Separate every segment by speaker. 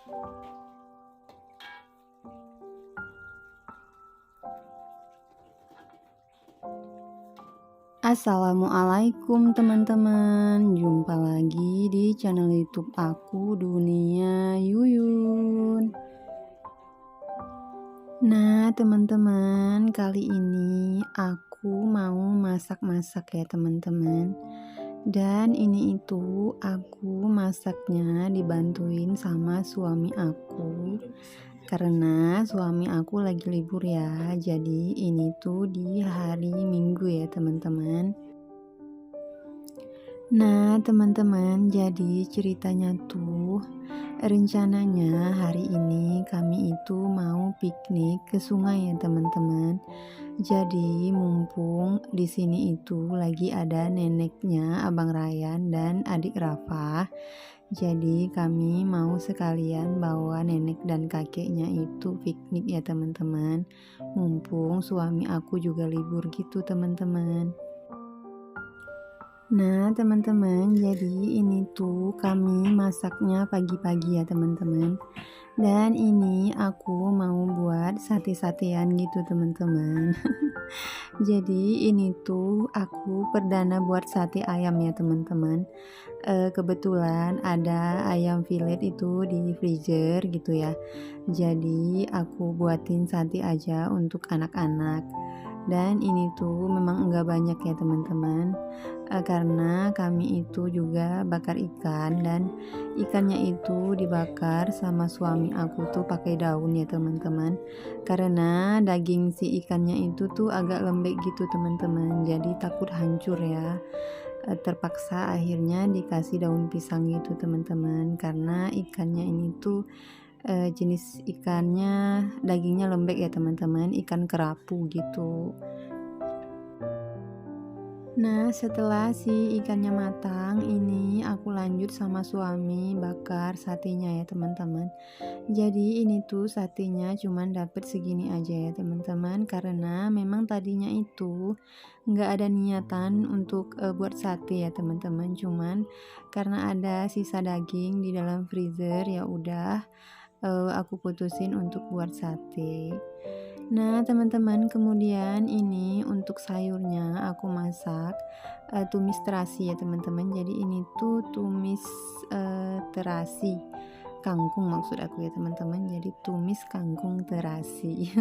Speaker 1: Assalamualaikum teman-teman, jumpa lagi di channel YouTube aku Dunia Yuyun. Nah teman-teman, kali ini aku mau masak-masak ya teman-teman. Dan ini itu aku masaknya dibantuin sama suami aku. Karena suami aku lagi libur ya, jadi ini tuh di hari Minggu ya teman-teman. Nah teman-teman, jadi ceritanya tuh rencananya hari ini kami itu mau piknik ke sungai ya teman-teman. Jadi mumpung di sini itu lagi ada neneknya Abang Ryan dan adik Rafa. Jadi kami mau sekalian bawa nenek dan kakeknya itu piknik ya teman-teman. Mumpung suami aku juga libur gitu teman-teman. Nah teman-teman, jadi ini tuh kami masaknya pagi-pagi ya teman-teman. Dan ini aku mau buat sate-satean gitu teman-teman. Jadi ini tuh aku perdana buat sate ayam ya teman-teman. Kebetulan ada ayam fillet itu di freezer gitu ya. Jadi aku buatin sate aja untuk anak-anak. Dan ini tuh memang enggak banyak ya teman-teman, karena kami itu juga bakar ikan dan ikannya itu dibakar sama suami aku tuh pakai daun ya teman-teman, karena daging si ikannya itu tuh agak lembek gitu teman-teman, jadi takut hancur ya. Terpaksa akhirnya dikasih daun pisang gitu teman-teman, karena ikannya ini tuh jenis ikannya dagingnya lembek ya teman-teman, ikan kerapu gitu. Nah setelah si ikannya matang, ini aku lanjut sama suami bakar satenya ya teman-teman. Jadi ini tuh satenya cuman dapet segini aja ya teman-teman, karena memang tadinya itu nggak ada niatan untuk buat sate ya teman-teman, cuman karena ada sisa daging di dalam freezer ya udah aku putusin untuk buat sate. Nah teman-teman, kemudian ini untuk sayurnya aku masak tumis terasi ya teman-teman. Jadi ini tuh tumis terasi kangkung maksud aku ya teman-teman, jadi tumis kangkung terasi.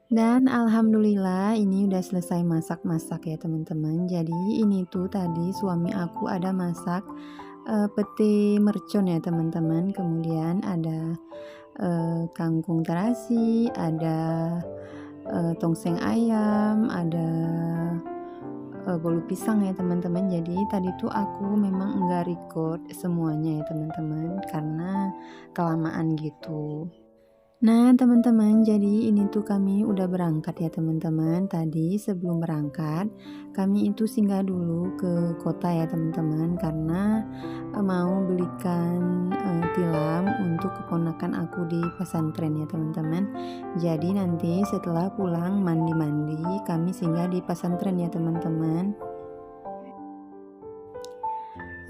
Speaker 1: Dan alhamdulillah ini udah selesai masak-masak ya teman-teman. Jadi ini tuh tadi suami aku ada masak pete mercon ya teman-teman, kemudian ada kangkung terasi, ada tongseng ayam, ada bolu pisang ya teman-teman. Jadi tadi tuh aku memang enggak record semuanya ya teman-teman, karena kelamaan gitu. Nah teman-teman, jadi ini tuh kami udah berangkat ya teman-teman. Tadi sebelum berangkat kami itu singgah dulu ke kota ya teman-teman, karena mau belikan tilam untuk keponakan aku di pesantren ya teman-teman. Jadi nanti setelah pulang mandi-mandi kami singgah di pesantren ya teman-teman.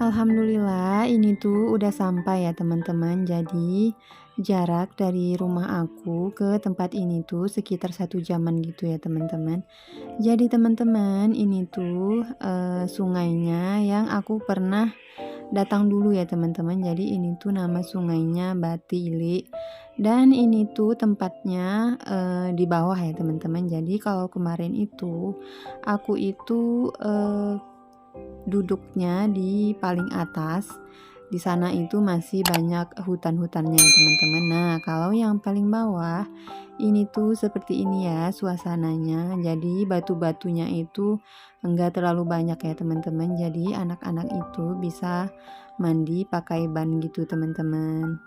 Speaker 1: Alhamdulillah ini tuh udah sampai ya teman-teman. Jadi jarak dari rumah aku ke tempat ini tuh sekitar 1 jaman gitu ya teman-teman. Jadi teman-teman, ini tuh sungainya yang aku pernah datang dulu ya teman-teman. Jadi ini tuh nama sungainya Batili. Dan ini tuh tempatnya di bawah ya teman-teman. Jadi kalau kemarin itu aku itu duduknya di paling atas. Di sana itu masih banyak hutan-hutannya ya teman-teman. Nah, kalau yang paling bawah ini tuh seperti ini ya suasananya. Jadi batu-batunya itu enggak terlalu banyak ya teman-teman. Jadi anak-anak itu bisa mandi pakai ban gitu teman-teman.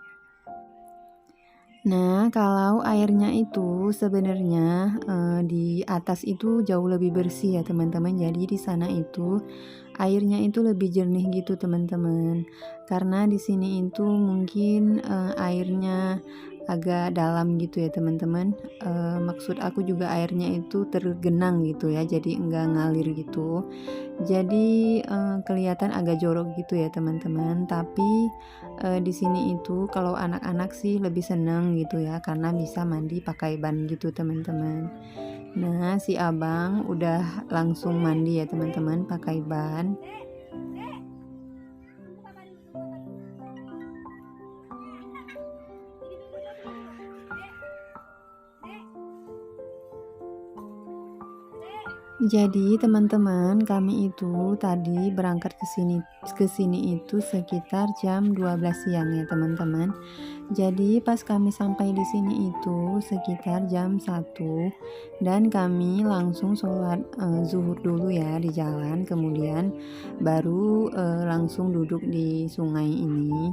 Speaker 1: Nah, kalau airnya itu sebenarnya di atas itu jauh lebih bersih ya teman-teman. Jadi di sana itu airnya itu lebih jernih gitu teman-teman. Karena di sini itu mungkin airnya agak dalam gitu ya teman-teman. Maksud aku juga airnya itu tergenang gitu ya, jadi enggak ngalir gitu. Jadi kelihatan agak jorok gitu ya teman-teman. Tapi di sini itu kalau anak-anak sih lebih seneng gitu ya, karena bisa mandi pakai ban gitu teman-teman. Nah, si abang udah langsung mandi ya teman-teman pakai ban. Jadi teman-teman, kami itu tadi berangkat ke sini itu sekitar jam 12 siang ya teman-teman. Jadi pas kami sampai di sini itu sekitar jam 1 dan kami langsung sholat zuhur dulu ya di jalan, kemudian baru langsung duduk di sungai ini.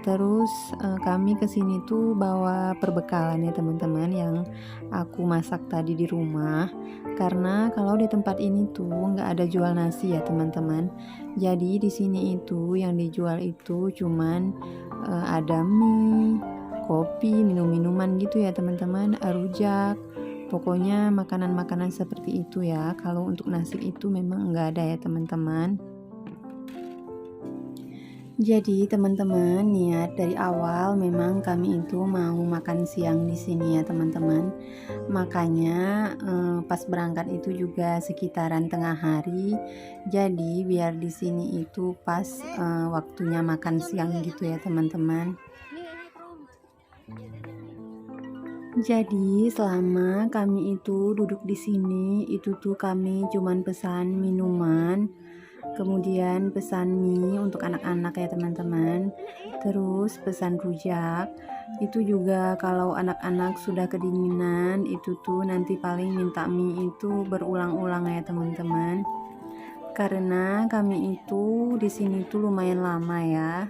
Speaker 1: Terus kami kesini tuh bawa perbekalan ya teman-teman yang aku masak tadi di rumah. Karena kalau di tempat ini tuh nggak ada jual nasi ya teman-teman. Jadi di sini itu yang dijual itu cuman ada mie, kopi, minum-minuman gitu ya teman-teman, rujak. Pokoknya makanan-makanan seperti itu ya. Kalau untuk nasi itu memang nggak ada ya teman-teman. Jadi teman-teman, niat dari awal memang kami itu mau makan siang di sini ya teman-teman. Makanya pas berangkat itu juga sekitaran tengah hari. Jadi biar di sini itu pas waktunya makan siang gitu ya teman-teman. Jadi selama kami itu duduk di sini itu tuh kami cuman pesan minuman, kemudian pesan mie untuk anak-anak ya teman-teman, terus pesan rujak. Itu juga kalau anak-anak sudah kedinginan itu tuh nanti paling minta mie itu berulang-ulang ya teman-teman. Karena kami itu di sini tuh lumayan lama ya.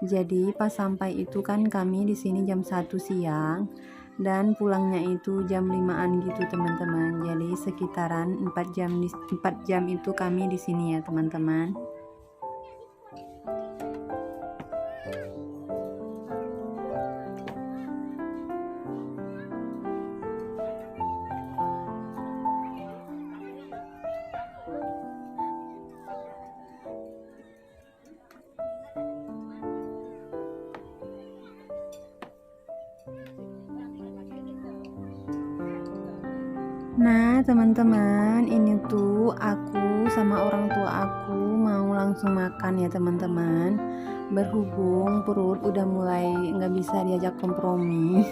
Speaker 1: Jadi pas sampai itu kan kami di sini jam 1 siang dan pulangnya itu jam 5-an gitu teman-teman. Jadi sekitaran 4 jam itu kami di sini ya teman-teman. Nah, teman-teman, ini tuh aku sama orang tua aku mau langsung makan ya, teman-teman. Berhubung perut udah mulai nggak bisa diajak kompromi.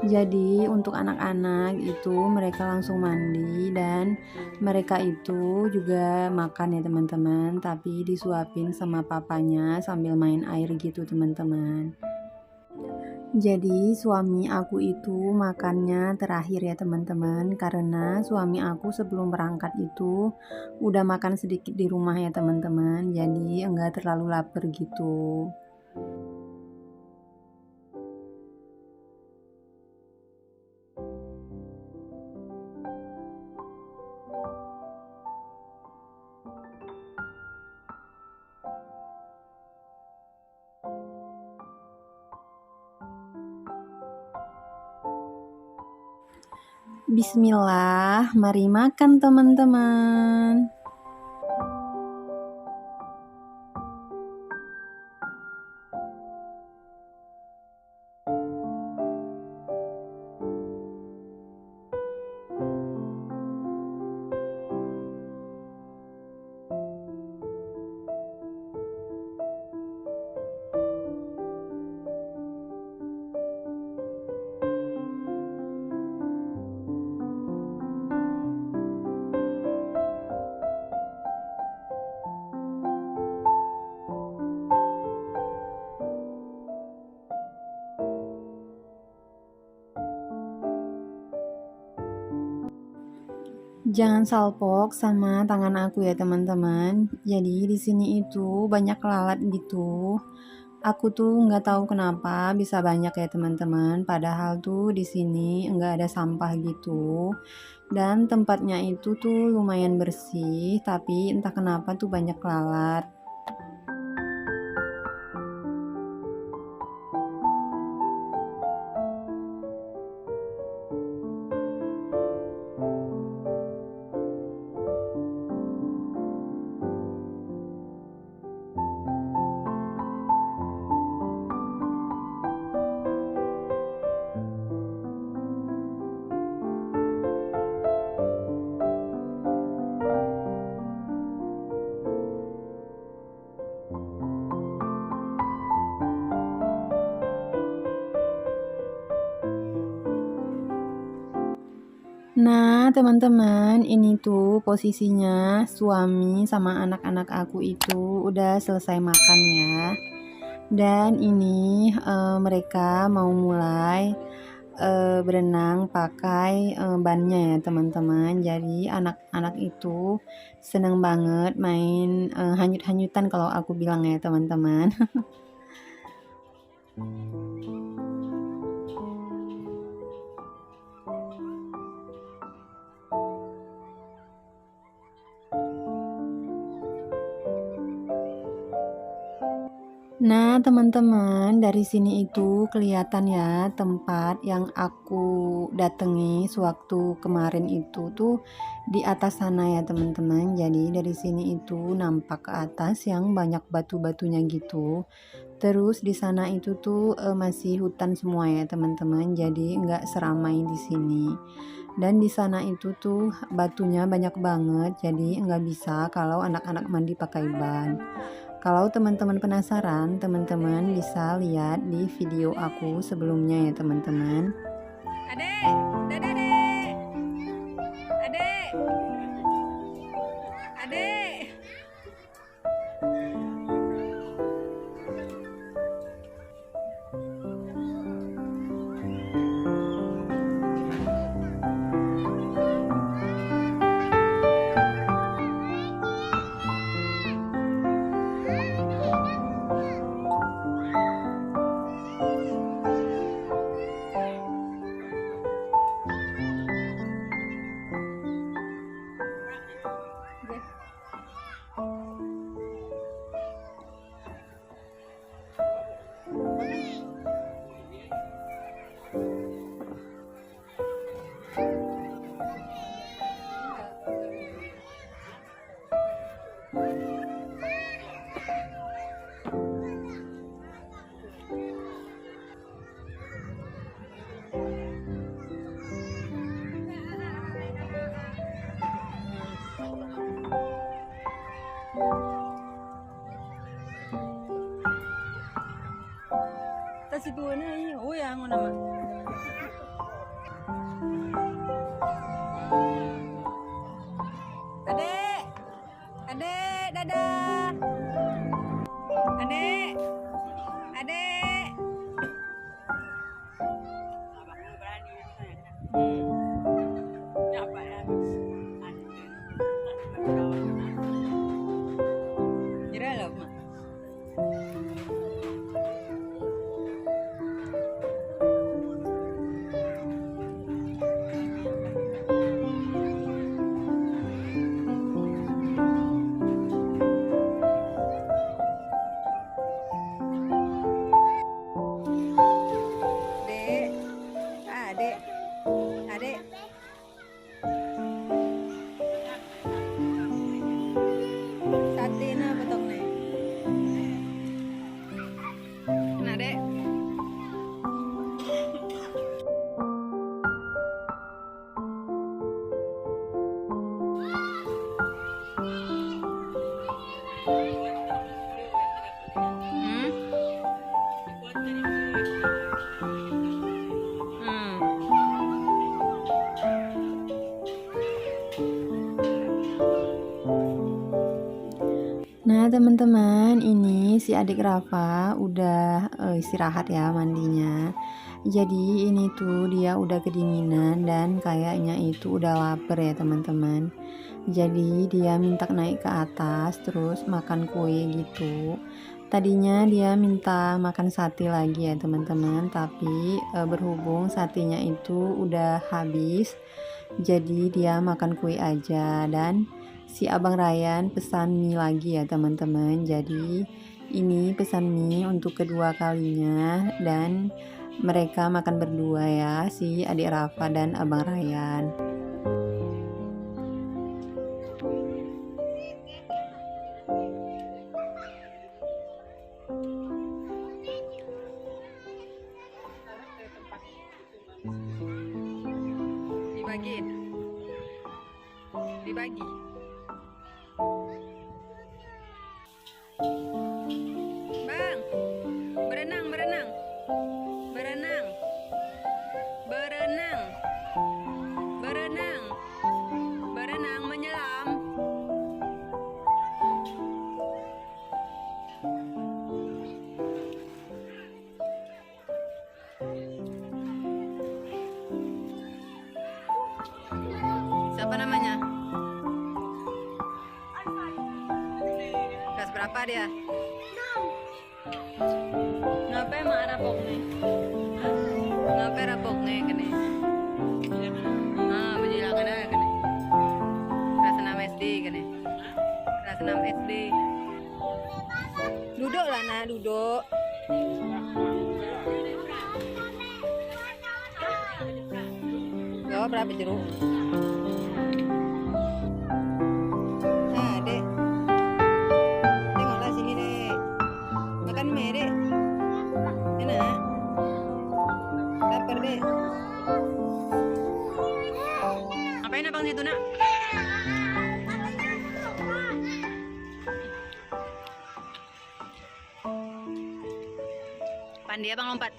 Speaker 1: Jadi untuk anak-anak itu mereka langsung mandi dan mereka itu juga makan ya, teman-teman. Tapi disuapin sama papanya sambil main air gitu, teman-teman. Jadi suami aku itu makannya terakhir ya teman-teman, karena suami aku sebelum berangkat itu udah makan sedikit di rumah ya teman-teman, jadi enggak terlalu lapar gitu. Bismillah, mari makan teman-teman. Jangan salpok sama tangan aku ya teman-teman. Jadi di sini itu banyak lalat gitu. Aku tuh nggak tahu kenapa bisa banyak ya teman-teman, padahal tuh di sini nggak ada sampah gitu. Dan tempatnya itu tuh lumayan bersih, tapi entah kenapa tuh banyak lalat. Nah, teman-teman, ini tuh posisinya suami sama anak-anak aku itu udah selesai makan ya. Dan ini mereka mau mulai berenang pakai bannya ya teman-teman. Jadi anak-anak itu seneng banget main hanyut-hanyutan kalau aku bilang ya teman-teman. Nah, teman-teman, dari sini itu kelihatan ya tempat yang aku datangi sewaktu kemarin itu tuh di atas sana ya, teman-teman. Jadi dari sini itu nampak ke atas yang banyak batu-batunya gitu. Terus di sana itu tuh masih hutan semua ya, teman-teman. Jadi nggak seramai di sini. Dan di sana itu tuh batunya banyak banget, jadi nggak bisa kalau anak-anak mandi pakai ban. Kalau teman-teman penasaran, teman-teman bisa lihat di video aku sebelumnya ya teman-teman.
Speaker 2: Adek, dadah adek, adek, adek. Tas itu ini, oh yang mana mah? Adek, adek, dadah, adek, adek. Kira lah, mak. Adek, adek, adek. Sate na potong na. Nah, dek. Hmm?
Speaker 1: Nah, teman-teman, ini si adik Rafa udah istirahat ya mandinya. Jadi ini tuh dia udah kedinginan dan kayaknya itu udah lapar ya teman-teman. Jadi dia minta naik ke atas terus makan kue gitu. Tadinya dia minta makan sate lagi ya teman-teman, tapi berhubung satenya itu udah habis, jadi dia makan kue aja. Dan si Abang Ryan pesan mie lagi ya teman-teman. Jadi ini pesan mie untuk kedua kalinya, dan mereka makan berdua ya, si adik Rafa dan Abang Ryan.
Speaker 2: Dibagiin. Dibagi. Bang, berenang, berenang. Berenang. Berenang. Berenang. Berenang menyelam. Siapa namanya? Kelas berapa dia? Ngapa emang rapok nih? Ngapa rapok nih kene? Ah, menjilakan aja kene. Kelas 6 SD kene. Kelas 6 SD. Duduk lah nah, duduk. Jawab berapa jeruk? Nah, Dek. Tengoklah sini, Dek. Makan mie, Dek. Enak. Lapar, Dek. Ngapain abang situ, nak? Pandi abang lompat.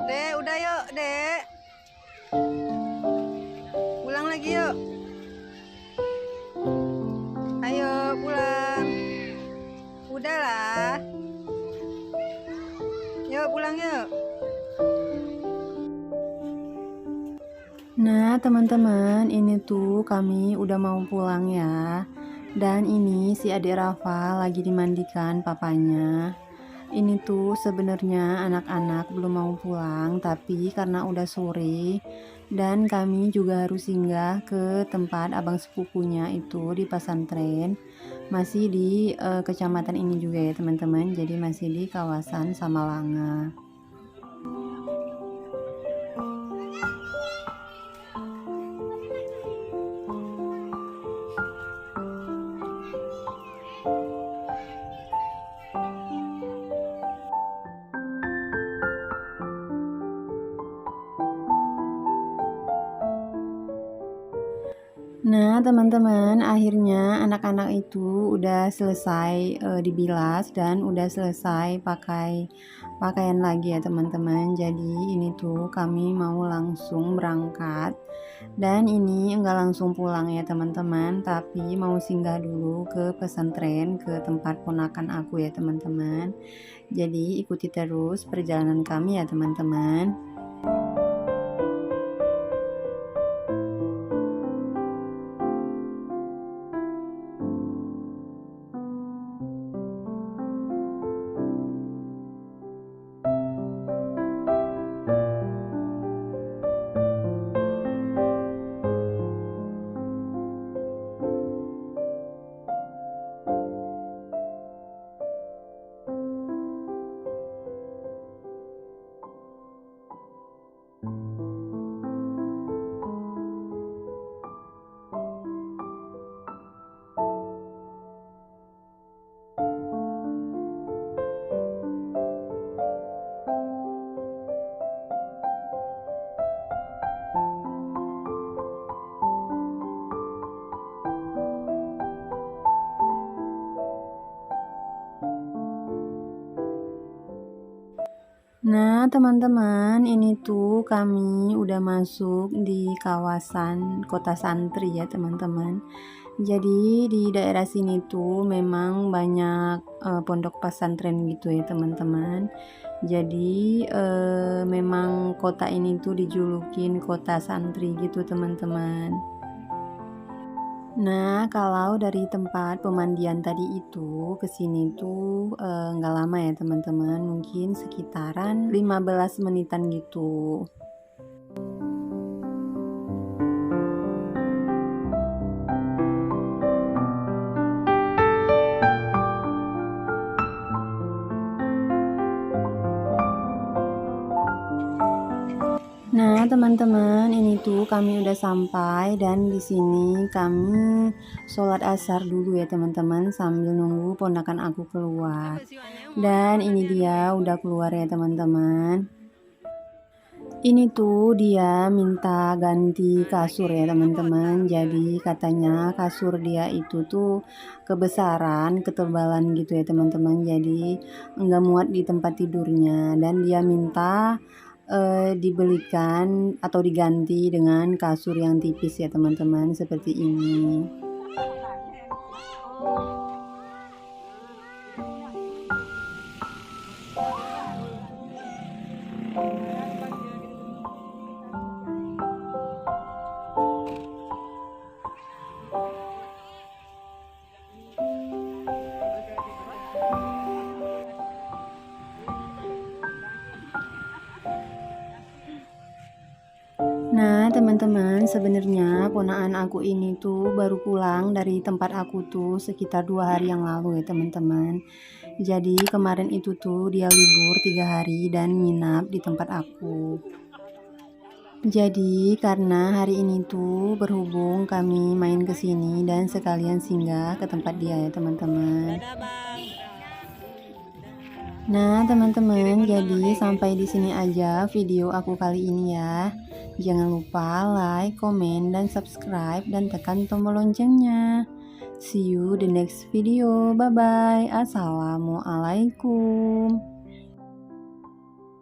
Speaker 2: Dek, udah yuk, Dek. Pulang lagi yuk. Ayo pulang. Udahlah. Yuk pulang yuk.
Speaker 1: Nah teman-teman, ini tuh kami udah mau pulang ya. Dan ini si adik Rafa lagi dimandikan papanya. Ini tuh sebenarnya anak-anak belum mau pulang, tapi karena udah sore dan kami juga harus singgah ke tempat abang sepupunya itu di pesantren. Masih di kecamatan ini juga ya teman-teman. Jadi masih di kawasan Samalanga. Nah teman-teman, akhirnya anak-anak itu udah selesai dibilas dan udah selesai pakai pakaian lagi ya teman-teman. Jadi ini tuh kami mau langsung berangkat, dan ini enggak langsung pulang ya teman-teman, tapi mau singgah dulu ke pesantren, ke tempat ponakan aku ya teman-teman. Jadi ikuti terus perjalanan kami ya teman-teman. Nah, teman-teman, ini tuh kami udah masuk di kawasan kota santri ya, teman-teman. Jadi di daerah sini tuh memang banyak pondok pesantren gitu ya, teman-teman. Jadi memang kota ini tuh dijulukin kota santri gitu, teman-teman. Nah, kalau dari tempat pemandian tadi itu ke sini tuh nggak lama ya, teman-teman. Mungkin sekitaran 15 menitan gitu. Nah, teman-teman, ini tuh kami udah sampai dan di sini kami sholat asar dulu ya, teman-teman, sambil nunggu ponakan aku keluar. Dan ini dia udah keluar ya, teman-teman. Ini tuh dia minta ganti kasur ya, teman-teman. Jadi katanya kasur dia itu tuh kebesaran, ketebalan gitu ya, teman-teman. Jadi nggak muat di tempat tidurnya dan dia minta dibelikan atau diganti dengan kasur yang tipis ya, teman-teman, seperti ini. Nah, teman-teman, sebenarnya ponakan aku ini tuh baru pulang dari tempat aku tuh sekitar 2 hari yang lalu ya, teman-teman. Jadi kemarin itu tuh dia libur 3 hari dan nginap di tempat aku. Jadi karena hari ini tuh berhubung kami main ke sini dan sekalian singgah ke tempat dia ya, teman-teman. Nah, teman-teman, jadi sampai di sini aja video aku kali ini ya. Jangan lupa like, komen, dan subscribe, dan tekan tombol loncengnya. See you the next video. Bye-bye. Assalamualaikum.